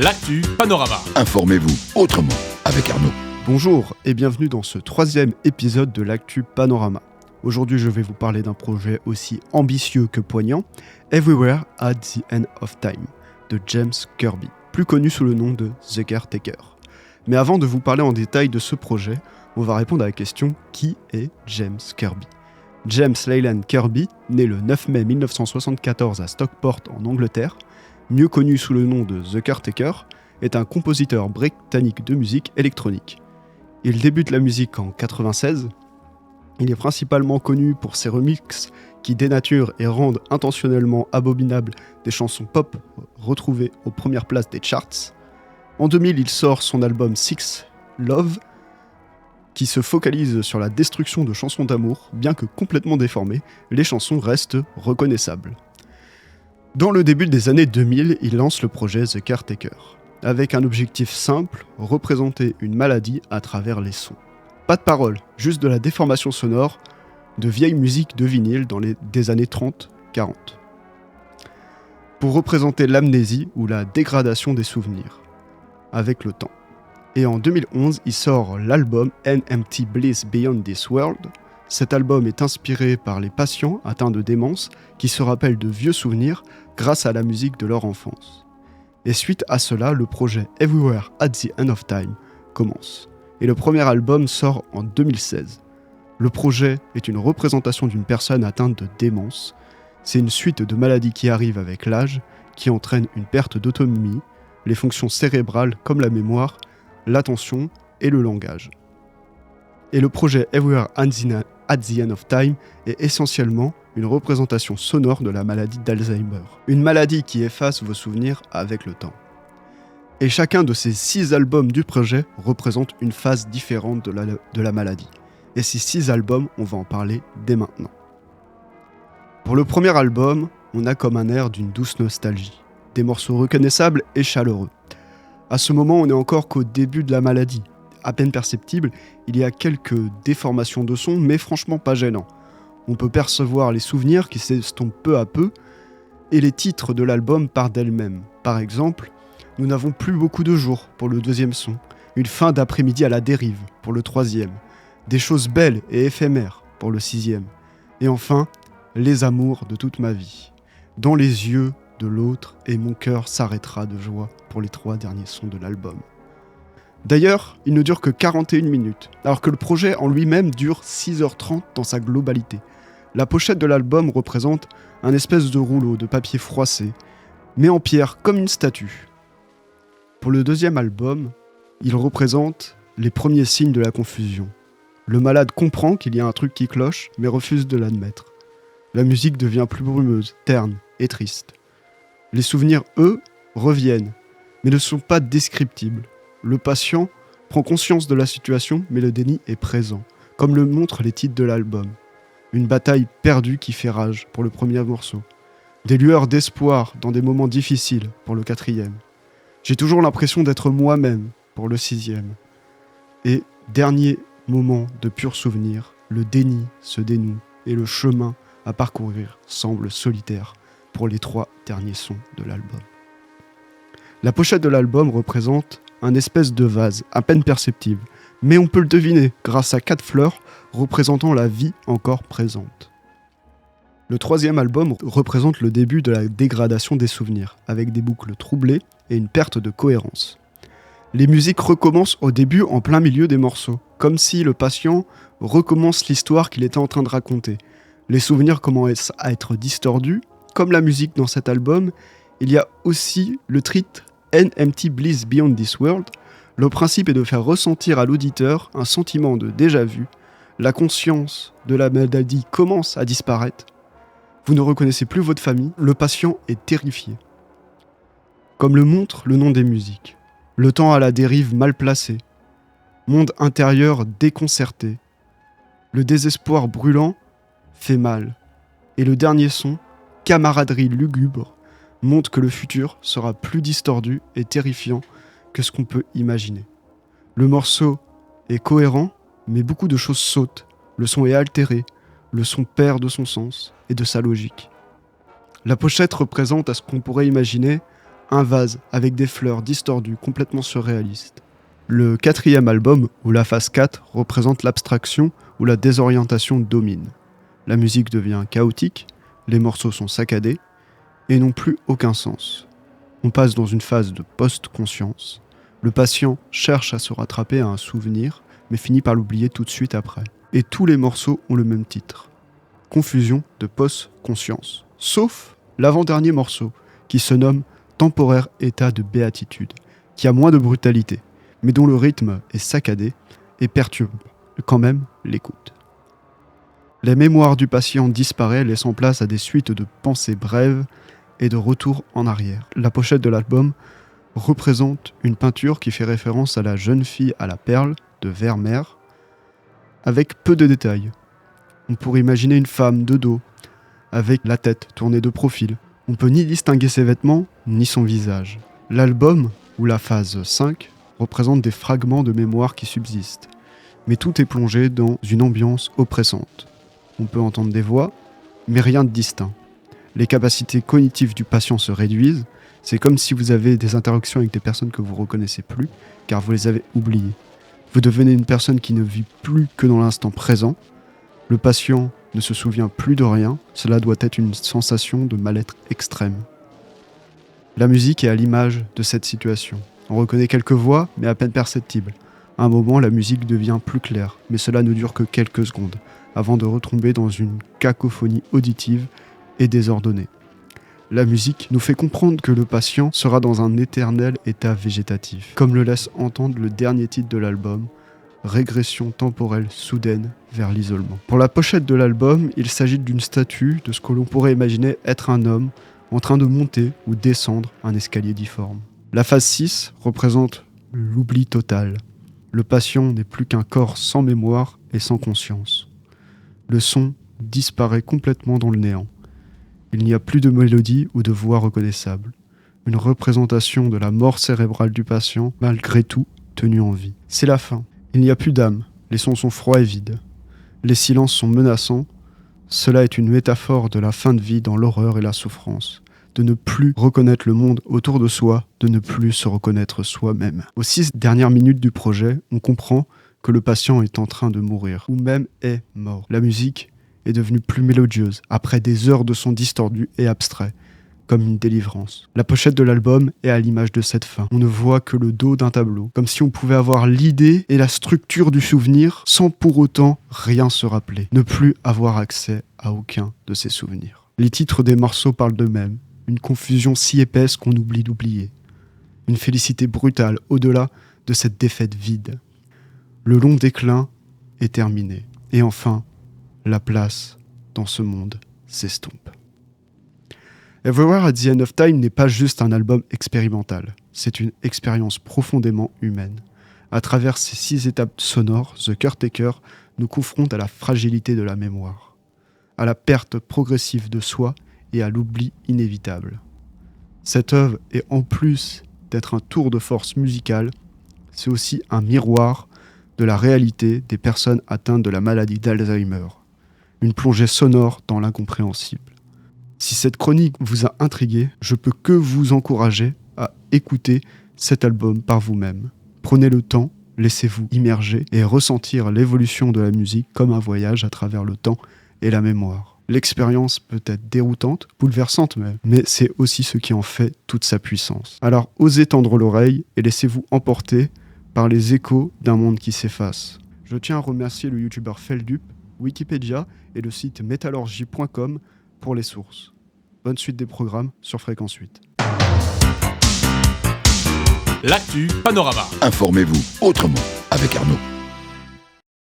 l'actu Panorama. Informez-vous autrement avec Arnaud. Bonjour et bienvenue dans ce 3e épisode de l'actu Panorama. Aujourd'hui, je vais vous parler d'un projet aussi ambitieux que poignant, Everywhere at the End of Time, de James Kirby, plus connu sous le nom de The Caretaker. Mais avant de vous parler en détail de ce projet, on va répondre à la question « Qui est James Kirby ?» James Leyland Kirby, né le 9 mai 1974 à Stockport en Angleterre, mieux connu sous le nom de The Caretaker, est un compositeur britannique de musique électronique. Il débute la musique en 1996. Il est principalement connu pour ses remixes qui dénaturent et rendent intentionnellement abominables des chansons pop retrouvées aux premières places des charts. En 2000, il sort son album Six Love, qui se focalise sur la destruction de chansons d'amour. Bien que complètement déformées, les chansons restent reconnaissables. Dans le début des années 2000, il lance le projet The Caretaker, avec un objectif simple, représenter une maladie à travers les sons. Pas de paroles, juste de la déformation sonore, de vieille musique de vinyle des années 30-40. Pour représenter l'amnésie ou la dégradation des souvenirs, avec le temps. Et en 2011, il sort l'album An Empty Bliss Beyond This World. Cet album est inspiré par les patients atteints de démence qui se rappellent de vieux souvenirs grâce à la musique de leur enfance. Et suite à cela, le projet Everywhere at the End of Time commence. Et le premier album sort en 2016. Le projet est une représentation d'une personne atteinte de démence. C'est une suite de maladies qui arrivent avec l'âge, qui entraînent une perte d'autonomie, les fonctions cérébrales comme la mémoire, l'attention et le langage. Et le projet Everywhere at the End of Time est essentiellement une représentation sonore de la maladie d'Alzheimer. Une maladie qui efface vos souvenirs avec le temps. Et chacun de ces 6 albums du projet représente une phase différente de la maladie. Et ces 6 albums, on va en parler dès maintenant. Pour le premier album, on a comme un air d'une douce nostalgie. Des morceaux reconnaissables et chaleureux. À ce moment, on n'est encore qu'au début de la maladie. À peine perceptible, il y a quelques déformations de son, mais franchement pas gênant. On peut percevoir les souvenirs qui s'estompent peu à peu, et les titres de l'album partent d'elles-mêmes. Par exemple, Nous n'avons plus beaucoup de jours pour le 2e son, Une fin d'après-midi à la dérive pour le 3e, Des choses belles et éphémères pour le 6e, et enfin, Les amours de toute ma vie. Dans les yeux de l'autre, et mon cœur s'arrêtera de joie pour les 3 derniers sons de l'album. D'ailleurs, il ne dure que 41 minutes, alors que le projet en lui-même dure 6h30 dans sa globalité. La pochette de l'album représente un espèce de rouleau de papier froissé, mais en pierre comme une statue. Pour le 2e album, il représente les premiers signes de la confusion. Le malade comprend qu'il y a un truc qui cloche, mais refuse de l'admettre. La musique devient plus brumeuse, terne et triste. Les souvenirs, eux, reviennent, mais ne sont pas descriptibles. Le patient prend conscience de la situation, mais le déni est présent, comme le montrent les titres de l'album. Une bataille perdue qui fait rage pour le premier morceau. Des lueurs d'espoir dans des moments difficiles pour le 4e. J'ai toujours l'impression d'être moi-même pour le 6e. Et dernier moment de pur souvenir, le déni se dénoue et le chemin à parcourir semble solitaire pour les 3 derniers sons de l'album. La pochette de l'album représente un espèce de vase à peine perceptible, mais on peut le deviner grâce à 4 fleurs représentant la vie encore présente. Le 3e album représente le début de la dégradation des souvenirs, avec des boucles troublées et une perte de cohérence. Les musiques recommencent au début en plein milieu des morceaux, comme si le patient recommence l'histoire qu'il était en train de raconter. Les souvenirs commencent à être distordus, comme la musique dans cet album. Il y a aussi le titre An Empty Bliss Beyond This World. Le principe est de faire ressentir à l'auditeur un sentiment de déjà-vu. La conscience de la maladie commence à disparaître. Vous ne reconnaissez plus votre famille. Le patient est terrifié. Comme le montre le nom des musiques. Le temps à la dérive mal placé. Monde intérieur déconcerté. Le désespoir brûlant fait mal. Et le dernier son, camaraderie lugubre, montre que le futur sera plus distordu et terrifiant que ce qu'on peut imaginer. Le morceau est cohérent, mais beaucoup de choses sautent. Le son est altéré, le son perd de son sens et de sa logique. La pochette représente à ce qu'on pourrait imaginer un vase avec des fleurs distordues, complètement surréalistes. Le 4e album, où la phase 4 représente l'abstraction où la désorientation domine. La musique devient chaotique, les morceaux sont saccadés et n'ont plus aucun sens. On passe dans une phase de post-conscience. Le patient cherche à se rattraper à un souvenir, mais finit par l'oublier tout de suite après. Et tous les morceaux ont le même titre. Confusion de post-conscience. Sauf l'avant-dernier morceau, qui se nomme Temporaire état de béatitude, qui a moins de brutalité, mais dont le rythme est saccadé et perturbe quand même l'écoute. Les mémoires du patient disparaissent, laissant place à des suites de pensées brèves et de retours en arrière. La pochette de l'album représente une peinture qui fait référence à la jeune fille à la perle de Vermeer, avec peu de détails. On pourrait imaginer une femme de dos, avec la tête tournée de profil. On peut ni distinguer ses vêtements, ni son visage. L'album, ou la phase 5, représente des fragments de mémoire qui subsistent, mais tout est plongé dans une ambiance oppressante. On peut entendre des voix, mais rien de distinct. Les capacités cognitives du patient se réduisent, c'est comme si vous avez des interactions avec des personnes que vous ne reconnaissez plus, car vous les avez oubliées. Vous devenez une personne qui ne vit plus que dans l'instant présent. Le patient ne se souvient plus de rien, cela doit être une sensation de mal-être extrême. La musique est à l'image de cette situation. On reconnaît quelques voix, mais à peine perceptibles. À un moment, la musique devient plus claire, mais cela ne dure que quelques secondes, avant de retomber dans une cacophonie auditive et désordonnée. La musique nous fait comprendre que le patient sera dans un éternel état végétatif, comme le laisse entendre le dernier titre de l'album, Régression temporelle soudaine vers l'isolement. Pour la pochette de l'album, il s'agit d'une statue de ce que l'on pourrait imaginer être un homme en train de monter ou descendre un escalier difforme. La phase 6 représente l'oubli total. Le patient n'est plus qu'un corps sans mémoire et sans conscience. Le son disparaît complètement dans le néant. Il n'y a plus de mélodie ou de voix reconnaissable. Une représentation de la mort cérébrale du patient, malgré tout, tenu en vie. C'est la fin. Il n'y a plus d'âme. Les sons sont froids et vides. Les silences sont menaçants. Cela est une métaphore de la fin de vie dans l'horreur et la souffrance. De ne plus reconnaître le monde autour de soi, de ne plus se reconnaître soi-même. Aux 6 dernières minutes du projet, on comprend que le patient est en train de mourir, ou même est mort. La musique est devenue plus mélodieuse, après des heures de sons distordus et abstraits, comme une délivrance. La pochette de l'album est à l'image de cette fin. On ne voit que le dos d'un tableau, comme si on pouvait avoir l'idée et la structure du souvenir, sans pour autant rien se rappeler, ne plus avoir accès à aucun de ces souvenirs. Les titres des morceaux parlent d'eux-mêmes, une confusion si épaisse qu'on oublie d'oublier, une félicité brutale au-delà de cette défaite vide. Le long déclin est terminé, et enfin, la place dans ce monde s'estompe. Everywhere at the End of Time n'est pas juste un album expérimental, c'est une expérience profondément humaine. À travers ces 6 étapes sonores, The Caretaker nous confronte à la fragilité de la mémoire, à la perte progressive de soi et à l'oubli inévitable. Cette œuvre est en plus d'être un tour de force musical, c'est aussi un miroir de la réalité des personnes atteintes de la maladie d'Alzheimer, une plongée sonore dans l'incompréhensible. Si cette chronique vous a intrigué, je peux que vous encourager à écouter cet album par vous-même. Prenez le temps, laissez-vous immerger et ressentir l'évolution de la musique comme un voyage à travers le temps et la mémoire. L'expérience peut être déroutante, bouleversante même, mais c'est aussi ce qui en fait toute sa puissance. Alors osez tendre l'oreille et laissez-vous emporter par les échos d'un monde qui s'efface. Je tiens à remercier le youtubeur Feldup, Wikipédia et le site metallurgie.com pour les sources. Bonne suite des programmes sur Fréquence 8. L'actu Panorama. Informez-vous autrement avec Arnaud.